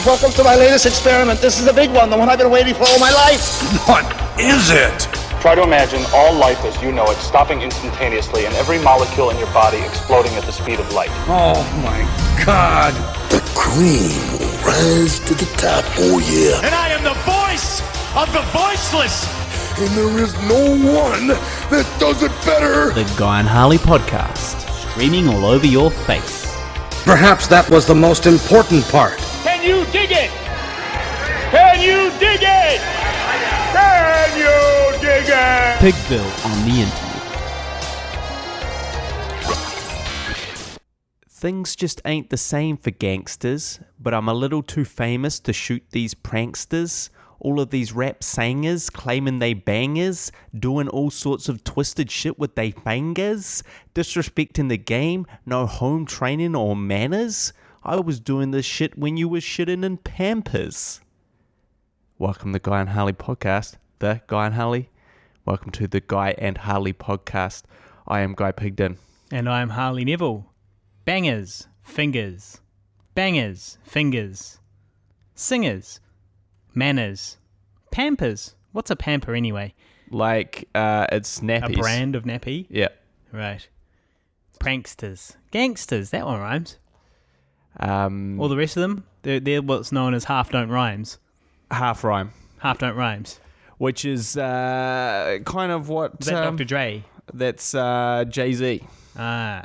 Welcome to my latest experiment. This is a big one, the one I've been waiting for all my life. What is it? Try to imagine all life as you know it stopping instantaneously and every molecule in your body exploding at the speed of light. Oh my God. The cream will rise to the top, oh yeah. And I am the voice of the voiceless. And there is no one that does it better. The Guy and Harley podcast, streaming all over your face. Perhaps that was the most important part. Can you dig it? Can you dig it? Can you dig it? Pigville on the internet. Things just ain't the same for gangsters, but I'm a little too famous to shoot these pranksters. All of these rap singers claiming they bangers, doing all sorts of twisted shit with they fingers, disrespecting the game, no home training or manners. I was doing this shit when you was shitting in Pampers. Welcome to the Guy and Harley podcast. The Guy and Harley. Welcome to the Guy and Harley podcast. I am Guy Pigden. And I am Harley Neville. Bangers, fingers. Bangers, fingers. Singers. Manners. Pampers. What's a pamper anyway? Like, it's nappies. A brand of nappy? Yeah. Right. Pranksters. Gangsters. That one rhymes. All the rest of them, they're what's known as half don't rhymes. Half rhyme. Half don't rhymes. Which is kind of what... Is that Dr. Dre? That's Jay-Z. Ah.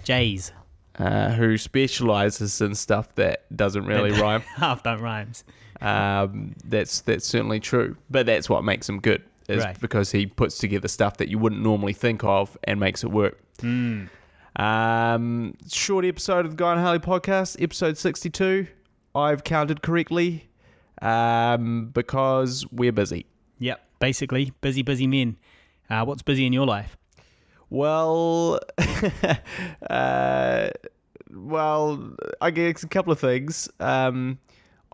Jays. Who specialises in stuff that doesn't really rhyme. Half don't rhymes. That's certainly true. But that's what makes him good, is right. Because he puts together stuff that you wouldn't normally think of and makes it work. Short episode of the Guy and Harley podcast, episode 62. I've counted correctly because we're busy. Yep, basically, busy men. What's busy in your life? Well, I guess a couple of things.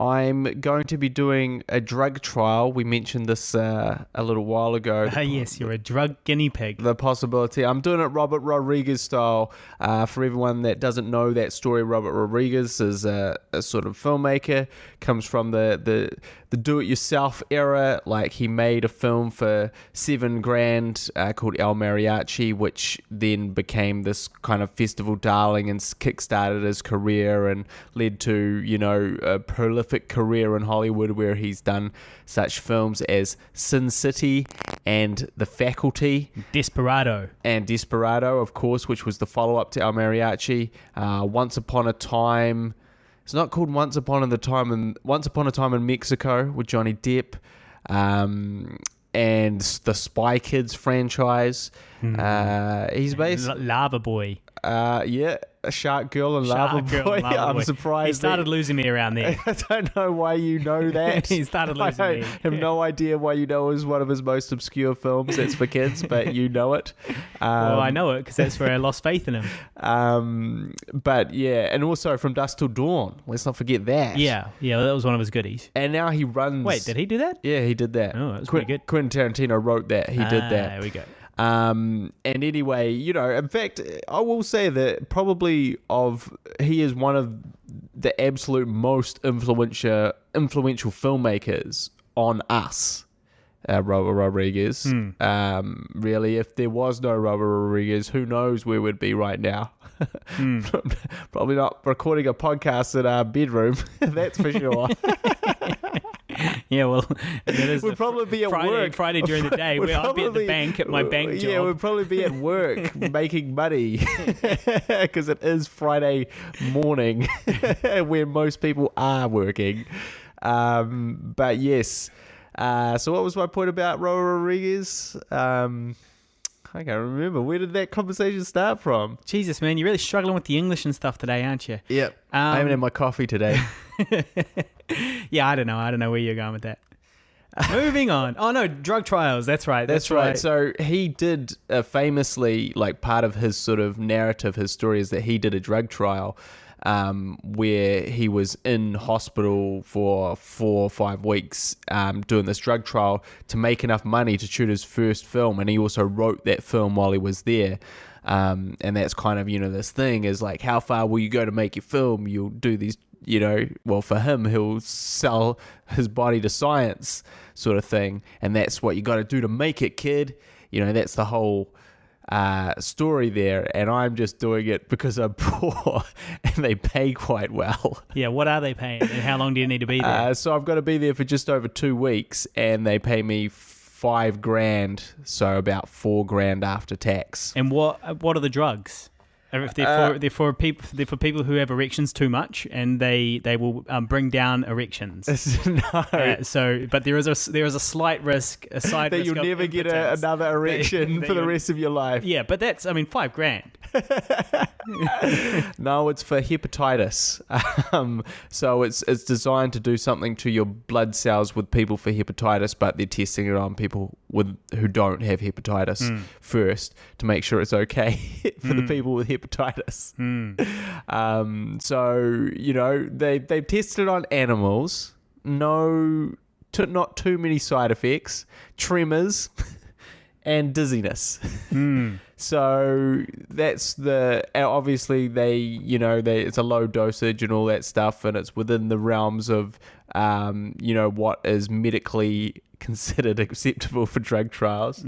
I'm going to be doing a drug trial. We mentioned this a little while ago. Yes, you're a drug guinea pig. The possibility. I'm doing it Robert Rodriguez style. For everyone that doesn't know that story, Robert Rodriguez is a sort of filmmaker. Comes from the do-it-yourself era. Like, he made a film for $7,000 called El Mariachi, which then became this kind of festival darling and kickstarted his career and led to, a prolific career in Hollywood, where he's done such films as Sin City and The Faculty. Desperado, of course, which was the follow-up to El Mariachi. Once Upon a Time... It's not called Once Upon a Time in Mexico with Johnny Depp, and the Spy Kids franchise. He's based Lava Boy. A Shark Girl and Lava Boy. I'm surprised. He started losing me around there. I don't know why you know that. He started losing me. I have no idea why you know it was one of his most obscure films. That's for kids, but you know it. Well, I know it because that's where I lost faith in him. But yeah, and also From Dusk Till Dawn. Let's not forget that. Yeah, that was one of his goodies. And now he runs... Wait, did he do that? Yeah, he did that. Oh, that was pretty good. Quentin Tarantino wrote that. He did that. There we go. And anyway, in fact, I will say that probably he is one of the absolute most influential filmmakers on us, Robert Rodriguez. Really, if there was no Robert Rodriguez, who knows where we'd be right now? Probably not recording a podcast in our bedroom, that's for sure. Yeah, well, we'd probably be at work Friday during the day. I'd be at the bank at my bank job. Yeah, we'd probably be at work making money because it is Friday morning where most people are working. But yes, so what was my point about Robert Rodriguez? I can't remember. Where did that conversation start from? Jesus, man, you're really struggling with the English and stuff today, aren't you? Yep. I haven't had my coffee today. Yeah, I don't know where you're going with that. Moving on. Oh, no, drug trials. That's right. That's right. So he did famously, like, part of his sort of narrative, his story is that he did a drug trial where he was in hospital for 4 or 5 weeks doing this drug trial to make enough money to shoot his first film. And he also wrote that film while he was there. And that's kind of, this thing is like, how far will you go to make your film? You'll do these, well, for him, he'll sell his body to science sort of thing. And that's what you got to do to make it, kid. That's the whole story there. And I'm just doing it because I'm poor and they pay quite well. Yeah, what are they paying and how long do you need to be there? So I've got to be there for just over 2 weeks and they pay me $5,000, so about $4,000 after tax. And what are the drugs? If they're for people who have erections too much, and they will bring down erections. No. But there is a slight risk, a side that risk you'll never get another erection for the rest of your life. Yeah, but that's $5,000. No, it's for hepatitis. So it's designed to do something to your blood cells with people for hepatitis, but they're testing it on people who don't have hepatitis first to make sure it's okay for the people with hepatitis. So they've tested it on animals. Not too many side effects, tremors, and dizziness. So that's obviously it's a low dosage and all that stuff, and it's within the realms of what is medically considered acceptable for drug trials.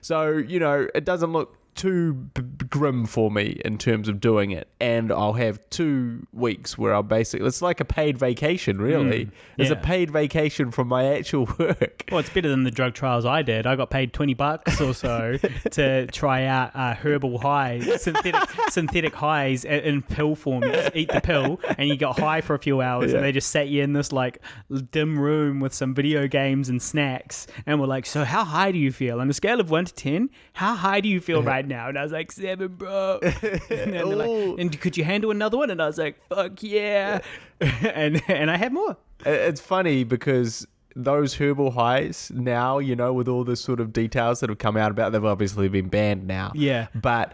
So it doesn't look too grim for me in terms of doing it, and I'll have 2 weeks where it's like a paid vacation, really. It's a paid vacation from my actual work. Well, it's better than the drug trials I did. I got paid $20 or so to try out herbal highs, synthetic highs in pill form. You just eat the pill and you got high for a few hours, and they just sat you in this like dim room with some video games and snacks, and we're like, so how high do you feel on a scale of 1 to 10? How high do you feel right now? And I was like, 7, bro. And they're like, and could you handle another one? And I was like, fuck yeah. and I had more. It's funny because those herbal highs now, with all the sort of details that have come out about, they've obviously been banned now. Yeah. But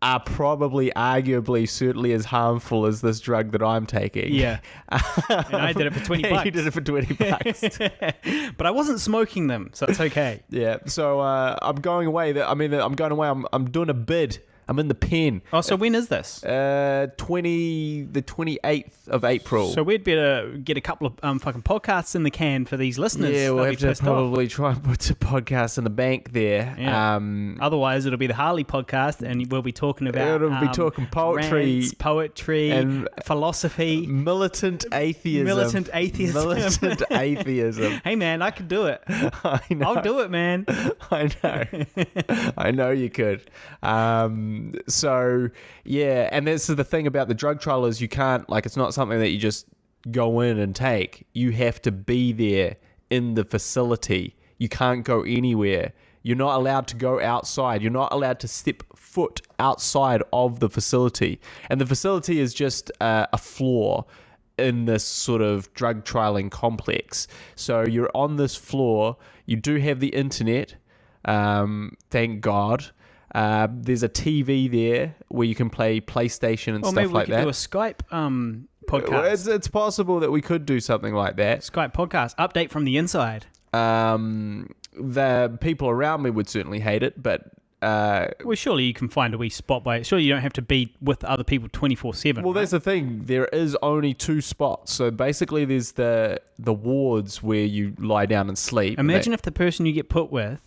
are probably arguably certainly as harmful as this drug that I'm taking. Yeah. And I did it for $20. You did it for $20. But I wasn't smoking them, so it's okay. Yeah. So I'm going away. I'm going away. I'm doing a bid. I'm in the pen. Oh, so when is this? The 28th of April. So we'd better get a couple of fucking podcasts in the can for these listeners. Yeah, we'll have to probably try and put some podcasts in the bank there. Yeah. Otherwise, it'll be the Harley podcast, and we'll be talking about talking poetry, rants, poetry, and philosophy, militant atheism. Militant atheism. Hey man, I could do it. I know. I'll do it, man. I know. I know you could. So yeah, and this is the thing about the drug trial is you can't, it's not something that you just go in and take. You have to be there in the facility. You can't go anywhere. You're not allowed to go outside. You're not allowed to step foot outside of the facility. And the facility is just a floor in this sort of drug trialing complex. So you're on this floor. You do have the internet, thank God. There's a TV there where you can play PlayStation and stuff like that. Maybe we could do a Skype podcast. It's possible that we could do something like that. Skype podcast. Update from the inside. The people around me would certainly hate it, but... well, surely you can find a wee spot by it. Surely you don't have to be with other people 24/7. Well, that's the thing. There is only 2 spots. So basically there's the wards where you lie down and sleep. Imagine if the person you get put with,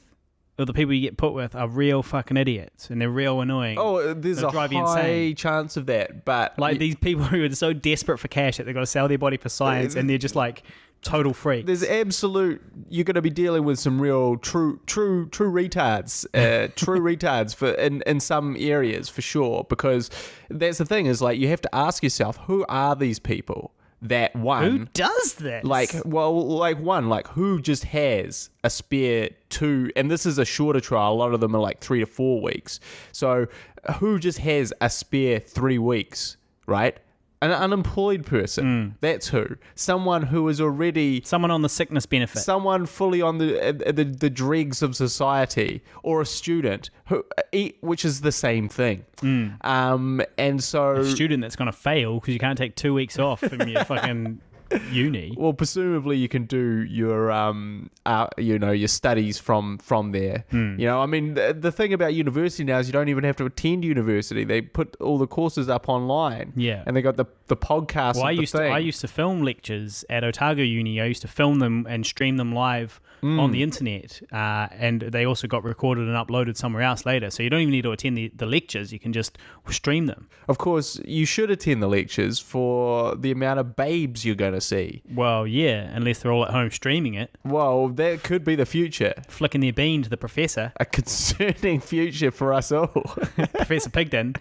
or the people you get put with, are real fucking idiots and they're real annoying. Oh, there's a high chance of that. But these people who are so desperate for cash that they've got to sell their body for science, and they're just like total freaks. There's you're going to be dealing with some real true retards, true retards in some areas for sure. Because that's the thing is you have to ask yourself, who are these people? That one who does this? Who just has a spare 2, and this is a shorter trial. A lot of them are 3 to 4 weeks. So who just has a spare 3 weeks, right? An unemployed person. That's who. Someone who is already... Someone on the sickness benefit. Someone fully on the dregs of society. Or a student, which is the same thing. And so... A student that's going to fail because you can't take 2 weeks off from your fucking uni. Well, presumably you can do your, your studies from there. I mean, the thing about university now is you don't even have to attend university. They put all the courses up online. Yeah. And they got the podcast. Well, I used to film lectures at Otago Uni. I used to film them and stream them live on the internet, and they also got recorded and uploaded somewhere else later. So you don't even need to attend the lectures. You can just stream them. Of course, you should attend the lectures for the amount of babes you're going to see. Well, yeah, unless they're all at home streaming it. Well, that could be the future. Flicking their bean to the professor. A concerning future for us all. Professor Pigden.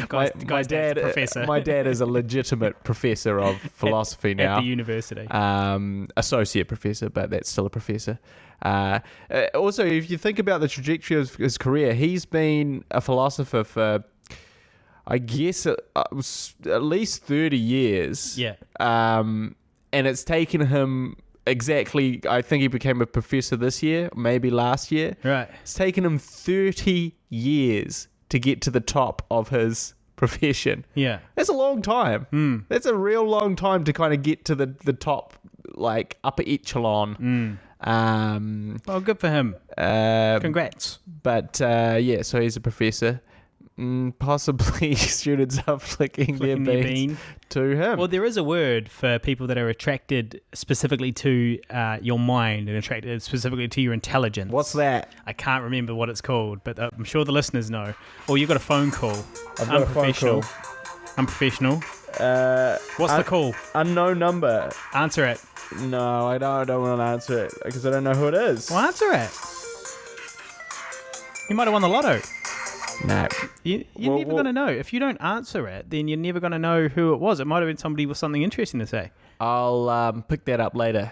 My dad is a legitimate professor of philosophy now at the university. Associate professor, but that's still a professor. Also, if you think about the trajectory of his career, he's been a philosopher for, I guess, at least 30 years. Yeah. And it's taken him exactly, I think he became a professor this year, maybe last year. Right. It's taken him 30 years to get to the top of his profession. Yeah. That's a long time. That's a real long time to kind of get to the top, like, upper echelon. Well, good for him. Congrats. But, so he's a professor. Possibly students are flicking their bean to him. Well, there is a word for people that are attracted specifically to your mind and attracted specifically to your intelligence. What's that? I can't remember what it's called, but I'm sure the listeners know. Oh, you got a phone call. I've got a phone call. Unprofessional. What's the call? Unknown number. Answer it. No, I don't want to answer it because I don't know who it is. Well, answer it. You might have won the lotto. No. You're never going to know. If you don't answer it, then you're never going to know who it was. It might have been somebody with something interesting to say. I'll pick that up later.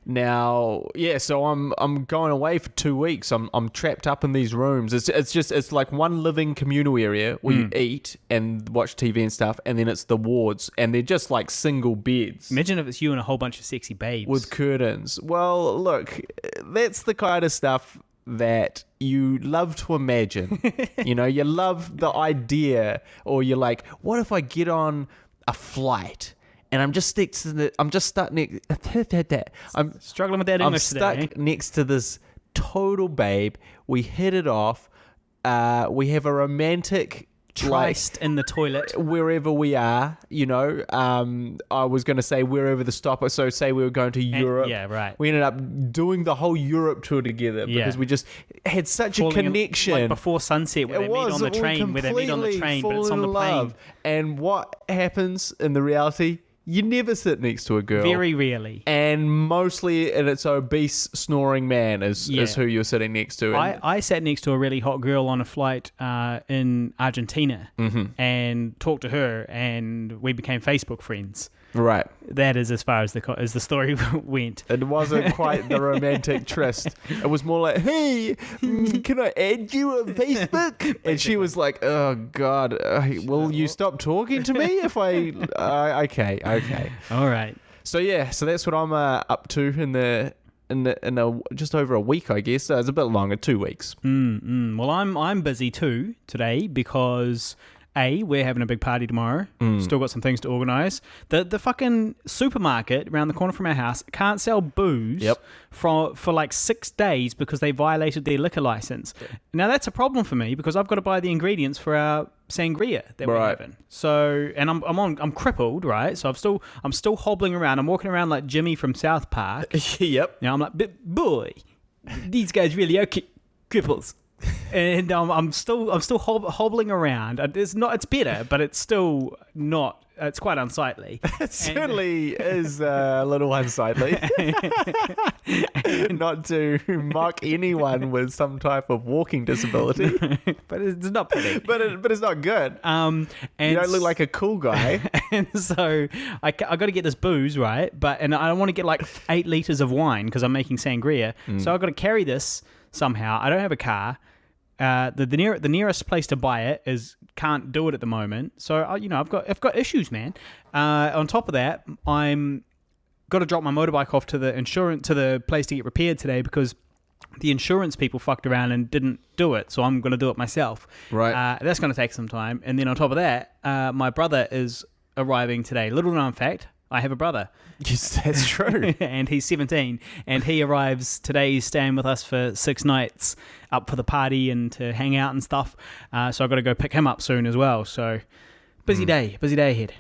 Now, yeah, so I'm going away for 2 weeks. I'm trapped up in these rooms. It's like one living communal area where you eat and watch TV and stuff, and then it's the wards, and they're just like single beds. Imagine if it's you and a whole bunch of sexy babes. With curtains. Well, look, that's the kind of stuff that you love to imagine. You love the idea, or you're like, what if I get on a flight and I'm just stuck struggling with that English today. I'm stuck next to this total babe. We hit it off. We have a romantic triced in the toilet wherever we are. I was going to say wherever the stop. So say we were going to Europe. Yeah, right. We ended up doing the whole Europe tour together because we just had such a connection. Like before sunset, where they meet on the train, but it's on the plane. And what happens in the reality? You never sit next to a girl. Very rarely. And mostly it's obese, snoring man is who you're sitting next to. I sat next to a really hot girl on a flight in Argentina and talked to her, and we became Facebook friends. Right. That is as far as the story went. It wasn't quite the romantic tryst. It was more like, hey, can I add you on Facebook? And she was like, oh, God, will you stop talking to me if I... Okay. All right. So, yeah, that's what I'm up to in the just over a week, I guess. So it's a bit longer, 2 weeks. Well, I'm busy too today because... we're having a big party tomorrow. Still got some things to organise. The fucking supermarket around the corner from our house can't sell booze for like 6 days because they violated their liquor licence. Now that's a problem for me because I've got to buy the ingredients for our sangria that we're having. So, and I'm crippled, right? So I'm still hobbling around. I'm walking around like Jimmy from South Park. Yep. Now I'm like, boy, these guys really are cripples. And I'm still hobbling around. It's better, but it's still not. It's quite unsightly. It certainly is a little unsightly. Not to mock anyone with some type of walking disability, but it's not pretty. But it's not good. And you don't look like a cool guy. And so I got to get this booze, right? And I don't want to get like 8 liters of wine because I'm making sangria. So I've got to carry this somehow. I don't have a car. The nearest place to buy it can't do it at the moment. So I've got issues, man. On top of that, I'm got to drop my motorbike off to the place to get repaired today because the insurance people fucked around and didn't do it, so I'm going to do it myself. Right. That's going to take some time. And then on top of that, my brother is arriving today. Little known fact, I have a brother. Yes, that's true. And he's 17. And he arrives today. He's staying with us for 6 nights up for the party and to hang out and stuff. So I've got to go pick him up soon as well. So busy day ahead.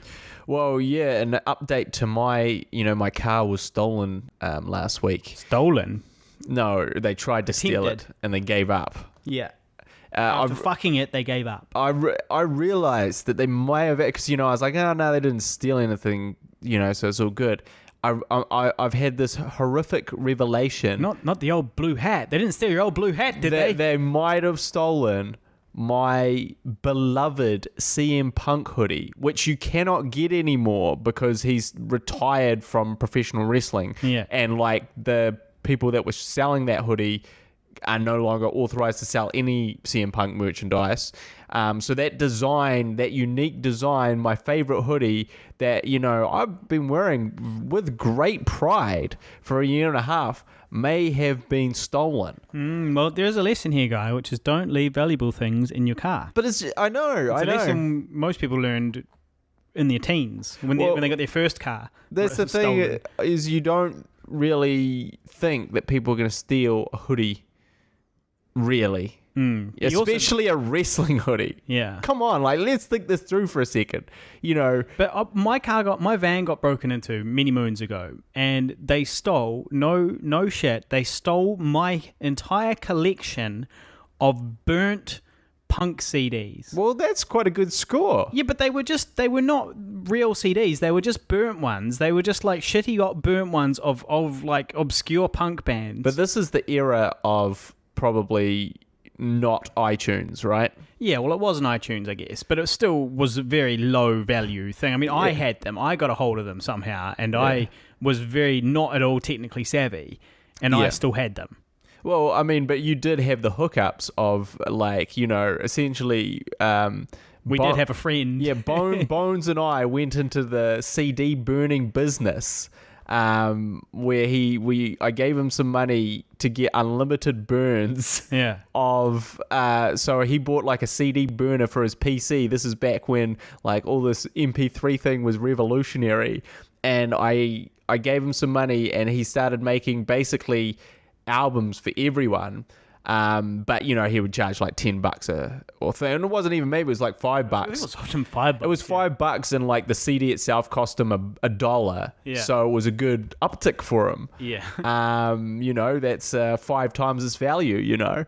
Well, yeah, an update to my car was stolen last week. Stolen? No, they tried to steal it Attempted. and they gave up. Yeah. After I've- fucking it, they gave up. I realized that they may have, because I was like, oh no, they didn't steal anything, so it's all good. I've had this horrific revelation. Not the old blue hat. They didn't steal your old blue hat, did they? They might have stolen my beloved CM Punk hoodie, which you cannot get anymore because he's retired from professional wrestling. Yeah. And like the people that were selling that hoodie are no longer authorized to sell any CM Punk merchandise. So that design, that unique design, my favorite hoodie that, I've been wearing with great pride for a year and a half may have been stolen. Well, there's a lesson here, guy, which is don't leave valuable things in your car. But I know. It's a lesson most people learned in their teens when they got their first car. That's the thing, is you don't really think that people are going to steal a hoodie, really. Especially a wrestling hoodie. Yeah. Come on, let's think this through for a second. But my van got broken into many moons ago, and they stole no shit. They stole my entire collection of burnt Punk CDs. Well, that's quite a good score. Yeah, but they were not real CDs. They were just burnt ones. They were just like shitty burnt ones of like obscure punk bands. But this is the era of probably not iTunes, right? Yeah, well, it was an iTunes, I guess, but it still was a very low value thing. I mean, I had them. I got a hold of them somehow, and I was very not at all technically savvy, and I still had them. Well, I mean, but you did have the hookups of essentially... We did have a friend. Yeah, Bones and I went into the CD burning business where I gave him some money to get unlimited burns. Yeah. So he bought like a CD burner for his PC. This is back when like all this MP3 thing was revolutionary, and I gave him some money, and he started making basically albums for everyone. But he would charge like $10 or thing, and it wasn't even maybe it was like $5. I think it was $5. It was $5, and like the CD itself cost him $1. Yeah. So it was a good uptick for him. Yeah. That's 5 times its value.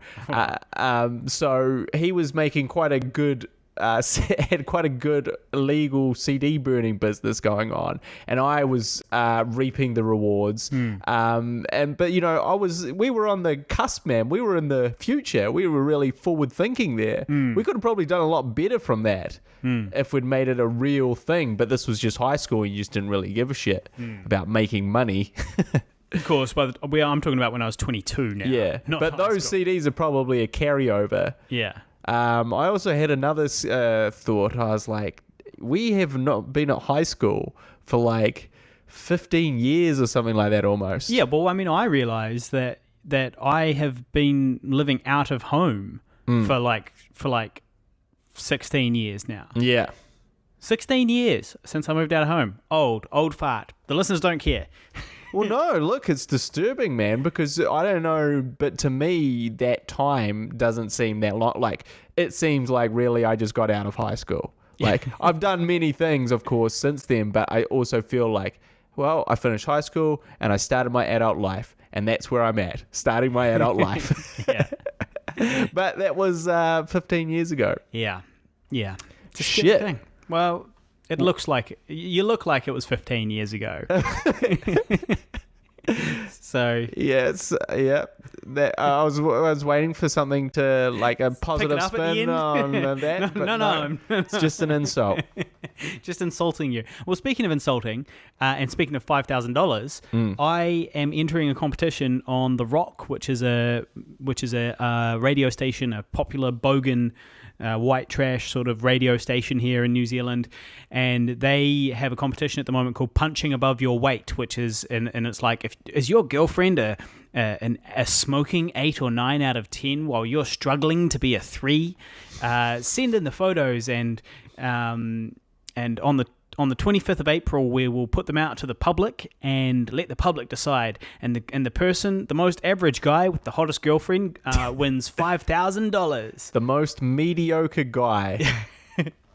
So he was making quite a good. Had quite a good illegal CD burning business going on, and I was reaping the rewards. We were on the cusp, man. We were in the future. We were really forward thinking there. We could have probably done a lot better from that if we'd made it a real thing. But this was just high school, and you just didn't really give a shit about making money. Of course, but I'm talking about when I was 22 now. Yeah, but those school. CDs are probably a carryover. Yeah. I also had another thought. I was like, we have not been at high school for like 15 years or something like that almost. Yeah, well, I mean, I realised that I have been living out of home for like 16 years now. Yeah. 16 years since I moved out of home. Old fart. The listeners don't care. Well, no, look, it's disturbing, man, because I don't know, but to me, that time doesn't seem that long. Like, it seems like really I just got out of high school. Like, I've done many things, of course, since then, but I also feel like, well, I finished high school and I started my adult life, and that's where I'm at, starting my adult life. Yeah. But that was 15 years ago. Yeah. Yeah. It's a Shit. good thing. Well, you look like it was 15 years ago. So that I was waiting for something to like a positive up at the spin end. on that. But No. It's just an insult. Just insulting you. Well, speaking of insulting, and speaking of $5,000, I am entering a competition on The Rock, which is a radio station, a popular bogan white trash sort of radio station here in New Zealand, and they have a competition at the moment called Punching Above Your Weight, which is and it's like, is your girlfriend a smoking 8 or 9 out of 10 while you're struggling to be a 3? Send in the photos, and on the 25th of April, we will put them out to the public and let the public decide. And the most average guy with the hottest girlfriend wins $5,000. The most mediocre guy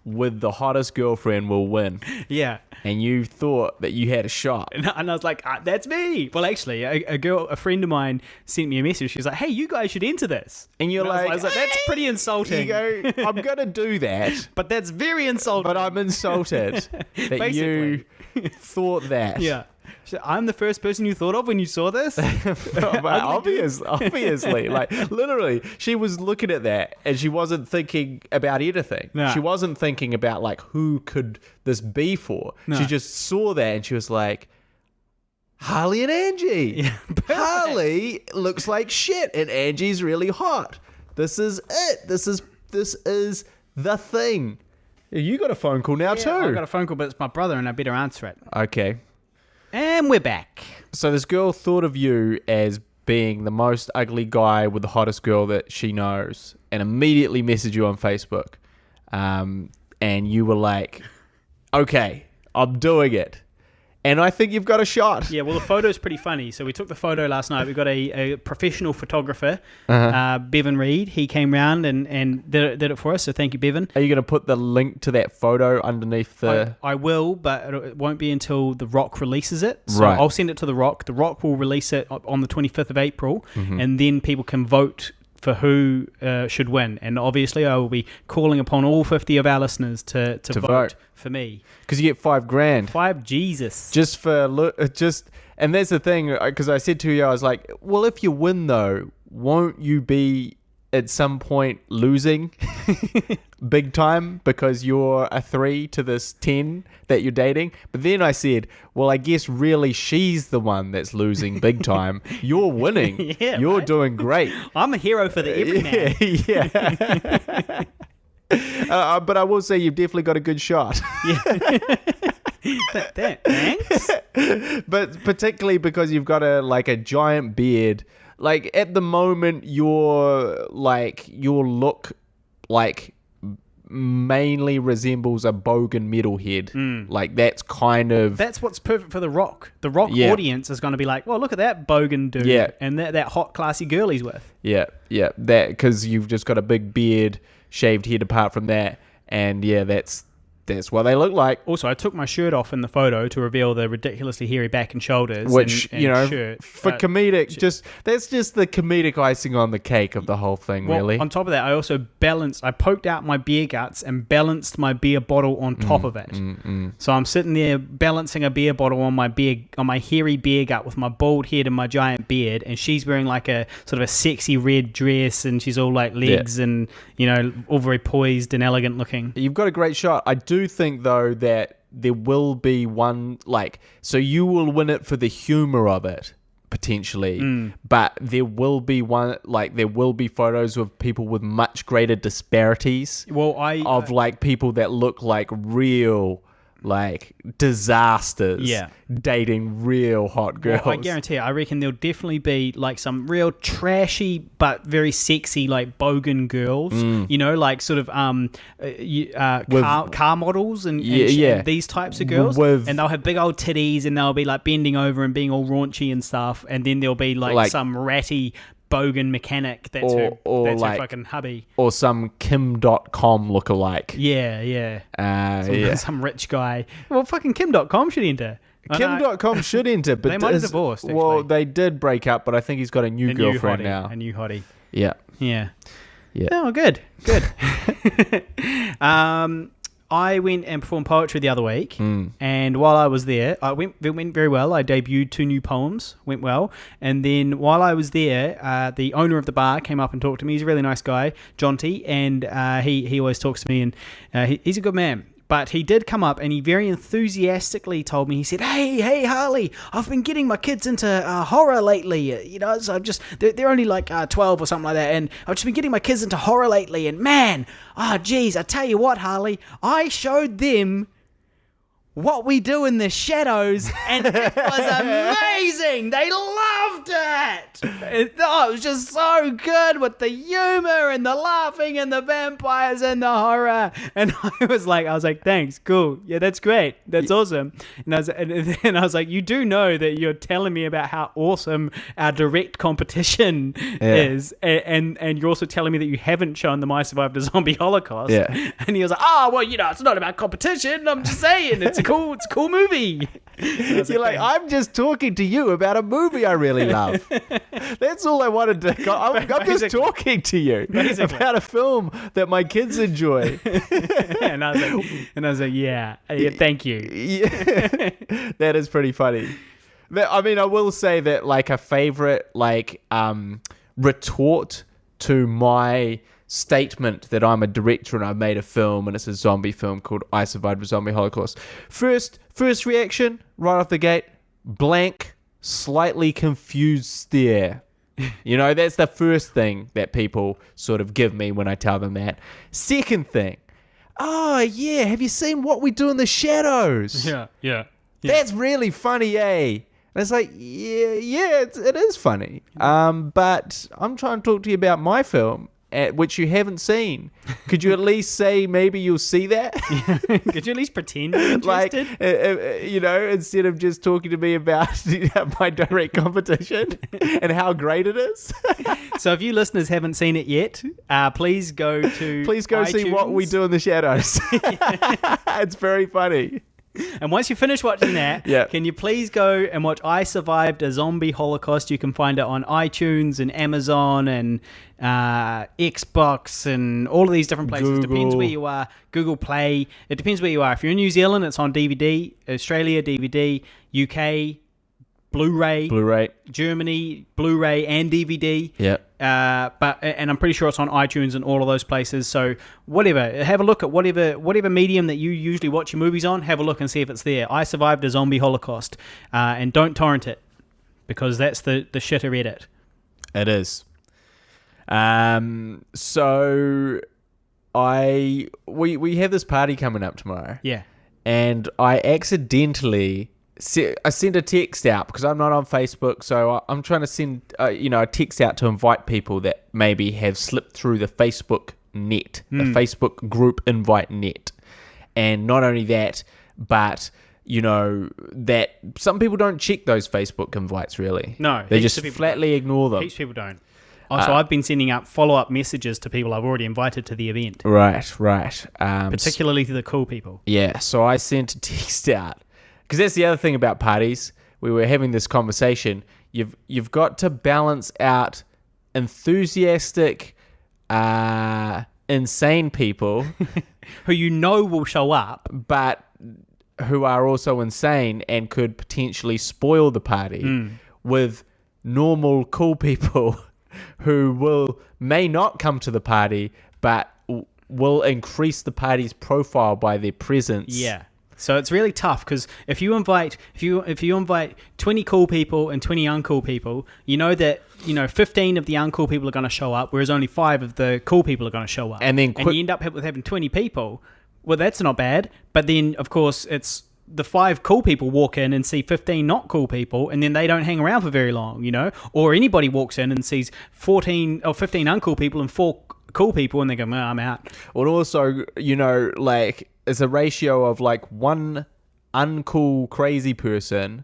with the hottest girlfriend will win. Yeah. And you thought that you had a shot. And I was like, that's me. Well, actually, a friend of mine sent me a message. She was like, hey, you guys should enter this. And you're I was like, that's pretty insulting. You go, I'm going to do that. But that's very insulting. But I'm insulted that you thought that. Yeah. So I'm the first person you thought of when you saw this? Obviously. Like, literally, she was looking at that and she wasn't thinking about anything. No. She wasn't thinking about, like, who could this be for? No. She just saw that and she was like, Harley and Angie. Yeah, Harley looks like shit and Angie's really hot. This is it. This is the thing. You got a phone call now too. I got a phone call, but it's my brother and I better answer it. Okay. And we're back. So this girl thought of you as being the most ugly guy with the hottest girl that she knows and immediately messaged you on Facebook. And you were like, okay, I'm doing it. And I think you've got a shot. Yeah, well, the photo's pretty funny. So we took the photo last night. We got a professional photographer, Bevan Reed. He came round and did it for us. So thank you, Bevan. Are you going to put the link to that photo underneath the... I will, but it won't be until The Rock releases it. So Right. I'll send it to The Rock. The Rock will release it on the 25th of April. And then people can vote for who should win. And obviously I will be calling upon all 50 of our listeners to vote for me. Because you get $5,000. Jesus. And that's the thing, because I said to you, I was like, well, if you win though, won't you be at some point losing big time because you're a 3 to this 10 that you're dating? But then I said, well, I guess really she's the one that's losing big time. You're winning. Yeah, you're right? doing great. I'm a hero for the everyman. Yeah. But I will say you've definitely got a good shot. Thanks. But particularly because you've got a giant beard. Like at the moment, your look like mainly resembles a bogan metalhead. Like that's what's perfect for The Rock. The Rock audience is going to be like, well, look at that bogan dude. Yeah. And that hot, classy girl he's with. Yeah. That because you've just got a big beard, shaved head apart from that, and yeah, that's what they look like. Also, I took my shirt off in the photo to reveal the ridiculously hairy back and shoulders. Which, and shirt. for comedic, that's just the comedic icing on the cake of the whole thing, really. On top of that, I also I poked out my beer guts and balanced my beer bottle on top of it. So I'm sitting there balancing a beer bottle on my hairy beer gut with my bald head and my giant beard, and she's wearing like a sort of a sexy red dress, and she's all like legs and, all very poised and elegant looking. You've got a great shot. I do think though that there will be one so you will win it for the humor of it potentially, but there will be there will be photos of people with much greater disparities of people that look like real disasters dating real hot girls. Well, I guarantee it. I reckon there'll definitely be some real trashy but very sexy bogan girls, sort of car models and these types of girls, and they'll have big old titties and they'll be bending over and being all raunchy and stuff, and then there'll be some ratty bogan mechanic that's her fucking hubby. Or some Kim.com lookalike. Some rich guy. Well, fucking Kim.com should enter. Kim.com should enter, but they might have divorced, actually. Well, they did break up, but I think he's got a new girlfriend now. A new hottie. Yeah. Oh, good. I went and performed poetry the other week, and while I was there, it went very well. I debuted 2 new poems, went well, and then while I was there, the owner of the bar came up and talked to me. He's a really nice guy, Jonty, and he always talks to me, and he's a good man. But he did come up and he very enthusiastically told me, he said, hey, Harley, I've been getting my kids into horror lately. You know, so they're only like 12 or something like that. And I've just been getting my kids into horror lately. And man, geez, I tell you what, Harley, I showed them What We Do in the Shadows, and it was amazing. They loved it. It was just so good with the humor and the laughing and the vampires and the horror. And I was like, thanks, cool, yeah, that's great, that's awesome. And I was like, you do know that you're telling me about how awesome our direct competition is, and you're also telling me that you haven't shown them I Survived a Zombie Holocaust. Yeah. And he was like, well, you know, it's not about competition. I'm just saying, it's a cool movie. You're like, I'm just talking to you about a movie I really love. That's all I wanted to. I'm just talking to you about a film that my kids enjoy. and I was like, yeah, thank you. Yeah. That is pretty funny. I mean, I will say that like a favorite retort to my statement that I'm a director and I've made a film and it's a zombie film called I Survived a Zombie Holocaust. First reaction right off the gate, blank, slightly confused stare. You know, that's the first thing that people sort of give me when I tell them that. Second thing, yeah, have you seen What We Do in the Shadows? Yeah. That's really funny, eh? And it's like, yeah, it is funny. But I'm trying to talk to you about my film, which you haven't seen. Could you at least say maybe you'll see that? Could you at least pretend you're interested? Like, you know, instead of just talking to me about my direct competition and how great it is. So if you listeners haven't seen it yet, please go iTunes. See What We Do in the Shadows. It's very funny. And once you finish watching that, can you please go and watch I Survived a Zombie Holocaust? You can find it on iTunes and Amazon and Xbox and all of these different places. Google. Depends where you are. Google Play. It depends where you are. If you're in New Zealand, it's on DVD. Australia, DVD. UK, Blu-ray. Germany, Blu-ray and DVD. Yeah. And I'm pretty sure it's on iTunes and all of those places. So whatever, have a look at whatever medium that you usually watch your movies on. Have a look and see if it's there. I Survived a Zombie Holocaust, and don't torrent it because that's the shitter edit. It is. So we have this party coming up tomorrow. Yeah. And I accidentally. I sent a text out because I'm not on Facebook, so I'm trying to send a text out to invite people that maybe have slipped through the Facebook net, the Facebook group invite net. And not only that, but that some people don't check those Facebook invites really. No, they just flatly ignore them. Heaps of people don't. So I've been sending out follow-up messages to people I've already invited to the event. Right. Particularly to the cool people. Yeah, so I sent a text out. Because that's the other thing about parties. We were having this conversation. You've got to balance out enthusiastic, insane people who will show up, but who are also insane and could potentially spoil the party, with normal cool people who may not come to the party, but will increase the party's profile by their presence. Yeah. So it's really tough because if you invite 20 cool people and 20 uncool people, you know that 15 of the uncool people are going to show up, whereas only 5 of the cool people are going to show up. And then you end up with having 20 people. Well, that's not bad. But then, of course, it's the 5 cool people walk in and see 15 not cool people, and then they don't hang around for very long, Or anybody walks in and sees 14 or 15 uncool people and 4 cool people, and they go, I'm out. Or also, it's a ratio of like one uncool crazy person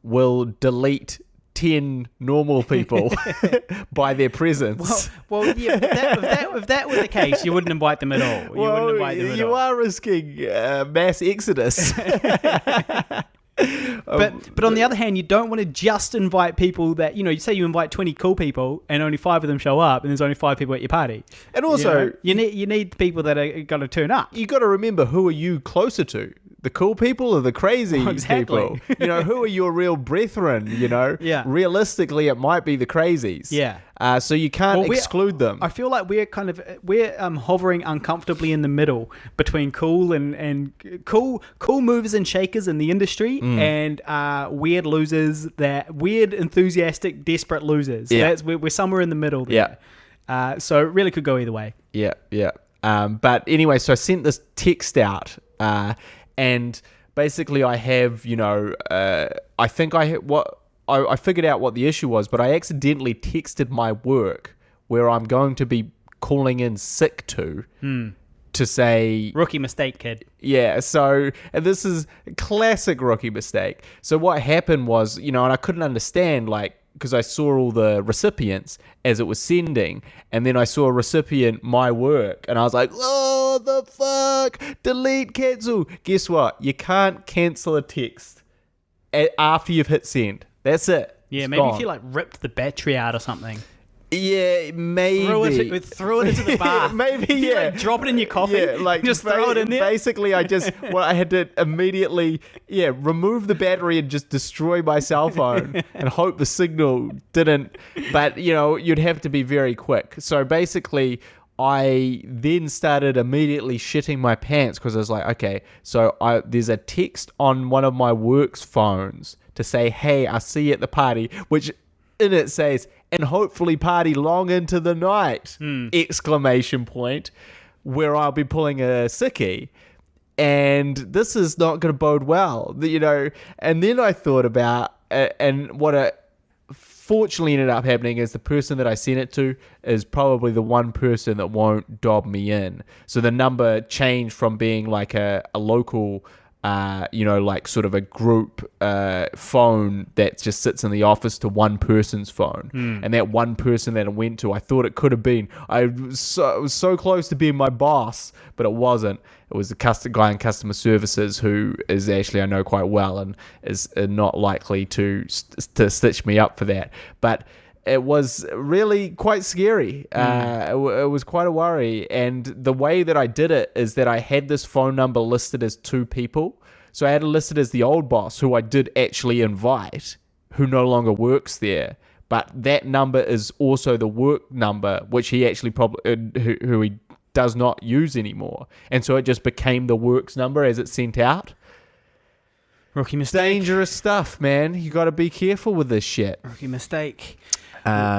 will delete 10 normal people by their presence. Well, yeah. If that were the case, you wouldn't invite them at all. You are risking mass exodus. But on the other hand, you don't want to just invite people that, you say you invite 20 cool people and only 5 of them show up and there's only 5 people at your party. And also, you need people that are going to turn up. You got to remember, who are you closer to? The cool people or the crazy people? Who are your real brethren, Yeah. Realistically, it might be the crazies. Yeah. So you can't Well, exclude them. I feel like we're hovering uncomfortably in the middle between cool and cool movers and shakers in the industry and weird losers, weird, enthusiastic, desperate losers. Yeah. We're somewhere in the middle there. So it really could go either way. Yeah. But anyway, so I sent this text out, and basically I have, I think I figured out what the issue was, but I accidentally texted my work where I'm going to be calling in sick to say... Rookie mistake, kid. Yeah, so and this is a classic rookie mistake. So what happened was, and I couldn't understand, because I saw all the recipients as it was sending, and then I saw a recipient, my work, and I was like, oh, the fuck, delete, cancel. Guess what? You can't cancel a text after you've hit send. That's it. Yeah, It's maybe gone. if you ripped the battery out or something. Yeah, maybe. Throw it into the bath. Maybe, yeah. Drop it in your coffee. Yeah, just throw it in there. Basically, I had to immediately, remove the battery and just destroy my cell phone and hope the signal didn't. But, you'd have to be very quick. So basically, I then started immediately shitting my pants because I was like, okay, so there's a text on one of my work's phones to say, hey, I'll see you at the party, which in it says, and hopefully party long into the night, ! Where I'll be pulling a sickie. And this is not going to bode well, And then I thought about, and what fortunately ended up happening is the person that I sent it to is probably the one person that won't dob me in. So the number changed from being like a local... sort of a group phone that just sits in the office to one person's phone. And that one person that it went to, I thought it could have been. It was so close to being my boss, but it wasn't. It was the guy in customer services who is actually I know quite well and is not likely to stitch me up for that. But it was really quite scary. It was quite a worry. And the way that I did it is that I had this phone number listed as two people. So I had it listed as the old boss, who I did actually invite, who no longer works there. But that number is also the work number, which he actually who he does not use anymore. And so it just became the works number as it sent out. Rookie mistake. Dangerous stuff, man. You got to be careful with this shit. Rookie mistake. But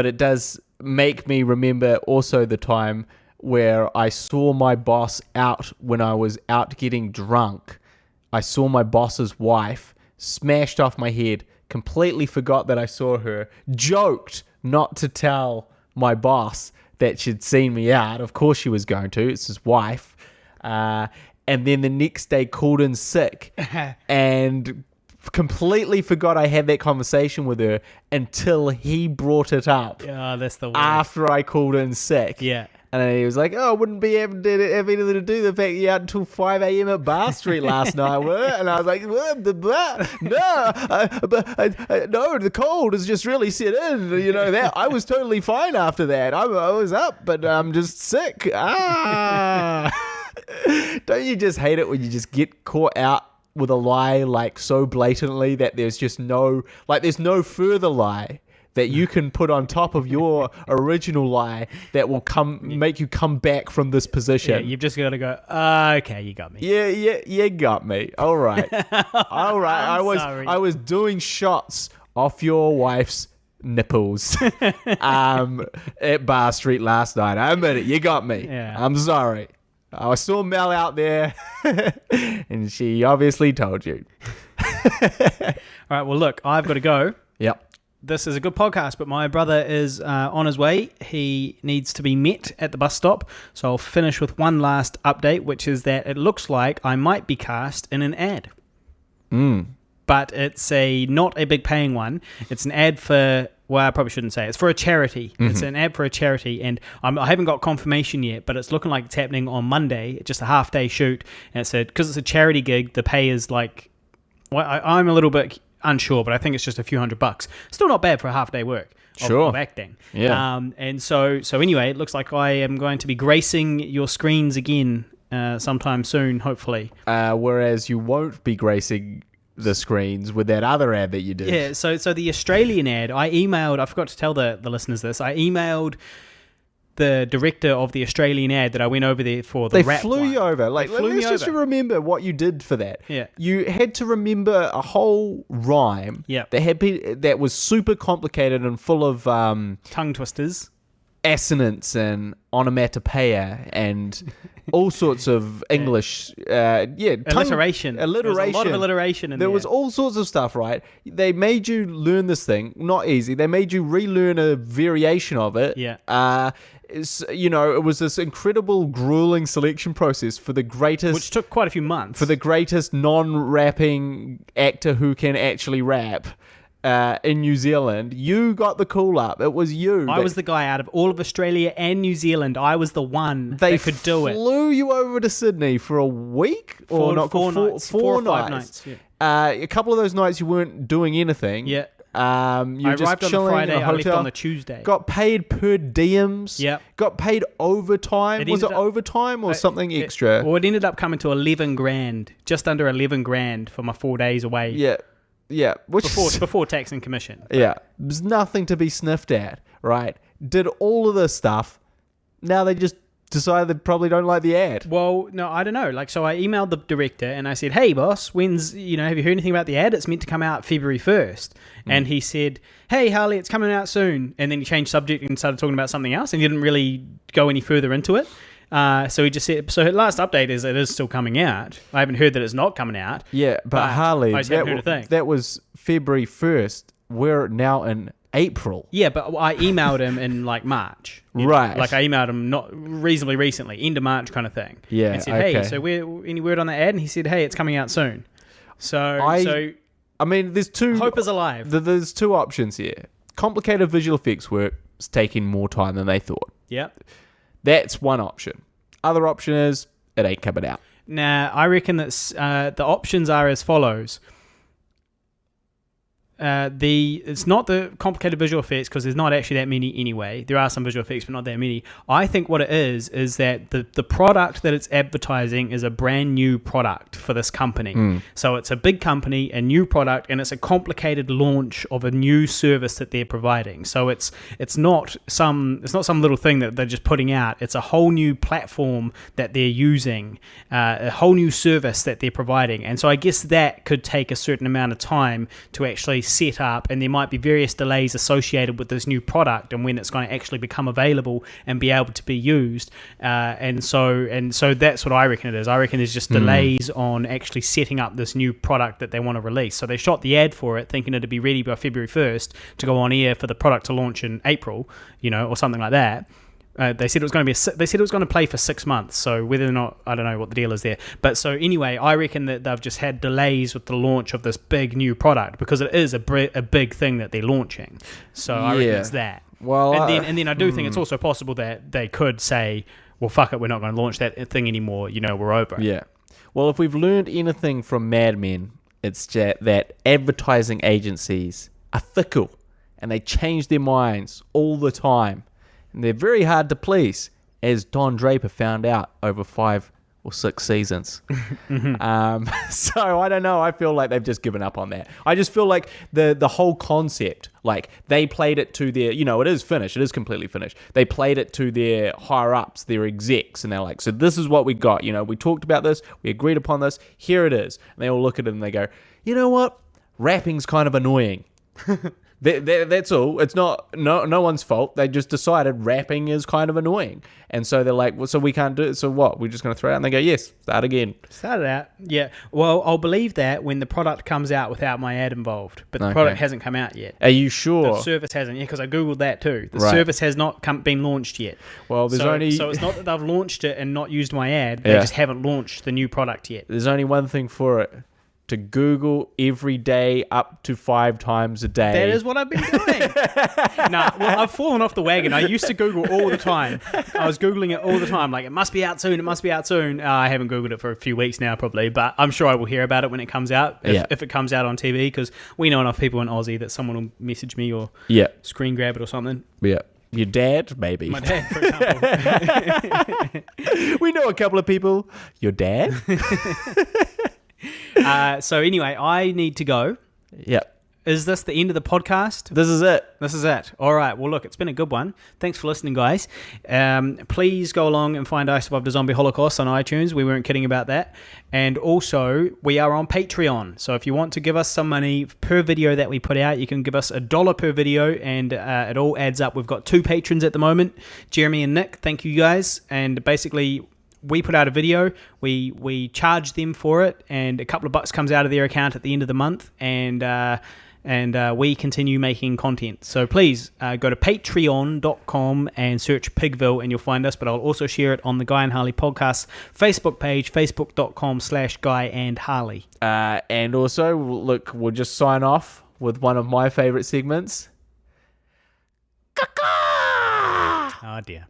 it does make me remember also the time where I saw my boss out when I was out getting drunk. I saw my boss's wife, smashed off my head, completely forgot that I saw her, joked not to tell my boss that she'd seen me out. Of course she was going to. It's his wife. And then the next day called in sick and completely forgot I had that conversation with her until he brought it up. Oh, that's the worst. After I called in sick. Yeah. And then he was like, oh, I wouldn't be able to have anything to do the fact you're out until 5 a.m. at Bar Street last night, were? And I was like, no, the cold has just really set in. That I was totally fine after that. I was up, but I'm just sick. Don't you just hate it when you just get caught out with a lie so blatantly that there's just there's no further lie that you can put on top of your original lie that will make you come back from this position. Yeah, you've just got to go, okay, you got me. Yeah, you got me. All right. All right. Sorry. I was doing shots off your wife's nipples at Bar Street last night. I admit it. You got me. Yeah. I'm sorry. I saw Mel out there, and she obviously told you. All right, well, look, I've got to go. Yep. This is a good podcast, but my brother is on his way. He needs to be met at the bus stop. So I'll finish with one last update, which is that it looks like I might be cast in an ad. But it's not a big paying one. It's an ad for, well, I probably shouldn't say it. It's for a charity. It's an ad for a charity, and I haven't got confirmation yet, but it's looking like it's happening on Monday, just a half-day shoot. And because it's a charity gig, the pay is I'm a little bit unsure, but I think it's just a few $100. Still not bad for a half-day work of acting. Yeah. And so anyway, it looks like I am going to be gracing your screens again sometime soon, hopefully. Whereas you won't be gracing the screens with that other ad that you did. Yeah, so the Australian ad, I forgot to tell the listeners this, I emailed the director of the Australian ad that I went over there for the They rap flew one. you over. Like, They flew let's me just over. remember what you did for that. Yeah. You had to remember a whole rhyme Yep. that was super complicated and full of Tongue twisters. assonance and onomatopoeia and all sorts of English. Alliteration. Alliteration. There was a lot of alliteration in There there. was all sorts of stuff, right? They made you learn this thing. Not easy. They made you relearn a variation of it. Yeah. It was this incredible, grueling selection process for the greatest... Which took quite a few months. For the greatest non-rapping actor who can actually rap in New Zealand. You got the call up. It was you. I was the guy out of all of Australia and New Zealand. I was the one that could do it. They flew you over to Sydney for a week? Four Four 4 or 5 nights. Yeah. A couple of those nights you weren't doing anything. Yeah. You were I just arrived on the chilling Friday, in a I left hotel. on the Tuesday. Got paid per diems. Yep. Got paid overtime. Was it ended up- overtime or something extra? Well, it ended up coming to 11 grand, just under 11 grand for my 4 days away. Yeah. Yeah. Which is- Before tax and commission. Yeah. There's nothing to be sniffed at, right? Did all of this stuff. Now they just decided they probably don't like the ad. Well, no, I don't know. Like, so I emailed the director and I said, "Hey, boss, have you heard anything about the ad? It's meant to come out February 1st." And he said, "Hey, Harley, it's coming out soon." And then he changed subject and started talking about something else and he didn't really go any further into it. So he just said, so last update is it is still coming out. I haven't heard that it's not coming out. Yeah, but Harley, I just haven't heard a thing. that was February 1st. We're now in April. Yeah, but I emailed him in like March. Right. Like I emailed him not reasonably recently, end of March kind of thing. Yeah, And said, hey, okay. so any word on the ad? And he said, hey, it's coming out soon. So I mean, there's two... hope is alive. There's two options here. Complicated visual effects work is taking more time than they thought. Yep. That's one option. Other option is it ain't coming out. Now, I reckon that the options are as follows. It's not the complicated visual effects because there's not actually that many anyway. There are some visual effects, but not that many. I think what it is that the product that it's advertising is a brand new product for this company. So it's a big company, a new product, and it's a complicated launch of a new service that they're providing. So it's not some little thing that they're just putting out. It's a whole new platform that they're using, a whole new service that they're providing. And so I guess that could take a certain amount of time to actually set up, and there might be various delays associated with this new product and when it's going to actually become available and be able to be used, and so that's what I reckon it is. I reckon there's just delays on actually setting up this new product that they want to release. So they shot the ad for it thinking it'd be ready by February 1st to go on air for the product to launch in April, or something like that. They said it was going to play for 6 months. So whether or not, I don't know what the deal is there. But so anyway, I reckon that they've just had delays with the launch of this big new product because it is a big thing that they're launching. So I reckon it's that. Well, and then I do think it's also possible that they could say, well, fuck it, we're not going to launch that thing anymore. We're over. Yeah. Well, if we've learned anything from Mad Men, it's that advertising agencies are fickle and they change their minds all the time. And they're very hard to please, as Don Draper found out over 5 or 6 seasons. So I don't know. I feel like they've just given up on that. I just feel like the whole concept, like they played it to their, it is finished. It is completely finished. They played it to their higher ups, their execs, and they're like, so this is what we got. We talked about this. We agreed upon this. Here it is. And they all look at it and they go, you know what? Rapping's kind of annoying. That's all. It's not no one's fault. They just decided rapping is kind of annoying, and so they're like, well, so we can't do it. So what? We're just going to throw it out. And they go, yes, start again. Start it out. Yeah. Well, I'll believe that when the product comes out without my ad involved, but the product hasn't come out yet. Are you sure? The service hasn't yet, because I googled that too. The Right. service has not been launched yet. Well, so it's not that they've launched it and not used my ad. They just haven't launched the new product yet. There's only one thing for it. To Google every day up to 5 times a day. That is what I've been doing. I've fallen off the wagon. I used to Google all the time. I was Googling it all the time. Like, it must be out soon. It must be out soon. I haven't Googled it for a few weeks now, probably. But I'm sure I will hear about it when it comes out. If it comes out on TV. Because we know enough people in Aussie that someone will message me or screen grab it or something. Yeah. Your dad, maybe. My dad, for example. We know a couple of people. Your dad? So anyway, I need to go. Yep. Is this the end of the podcast? This is it. This is it. All right. Well, look, it's been a good one. Thanks for listening, guys. Please go along and find I Survived the Zombie Holocaust on iTunes. We weren't kidding about that. And also, we are on Patreon. So if you want to give us some money per video that we put out, you can give us $1 per video, and it all adds up. We've got 2 patrons at the moment, Jeremy and Nick. Thank you, guys. And basically, we put out a video, we charge them for it, and a couple of bucks comes out of their account at the end of the month, and we continue making content. So please go to patreon.com and search Pigville and you'll find us, but I'll also share it on the Guy and Harley podcast Facebook page, facebook.com/Guy and Harley. And also, look, we'll just sign off with one of my favorite segments. Oh dear.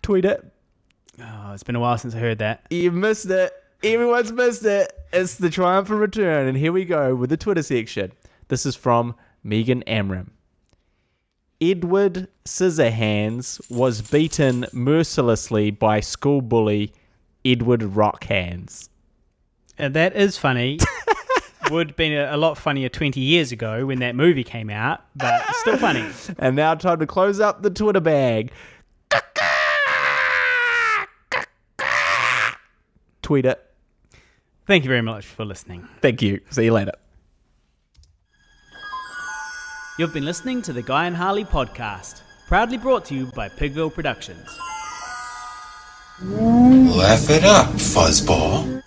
Tweet it. Oh, it's been a while since I heard that. You missed it. Everyone's missed it. It's the triumphant return, and here we go with the Twitter section. This is from Megan Amram. Edward Scissorhands was beaten mercilessly by school bully Edward Rockhands. That is funny. Would have been a lot funnier 20 years ago when that movie came out, but still funny. And now time to close up the Twitter bag. Tweet it. Thank you very much for listening. Thank you. See you later. You've been listening to the Guy and Harley podcast, proudly brought to you by Pigville Productions. Laugh it up, fuzzball.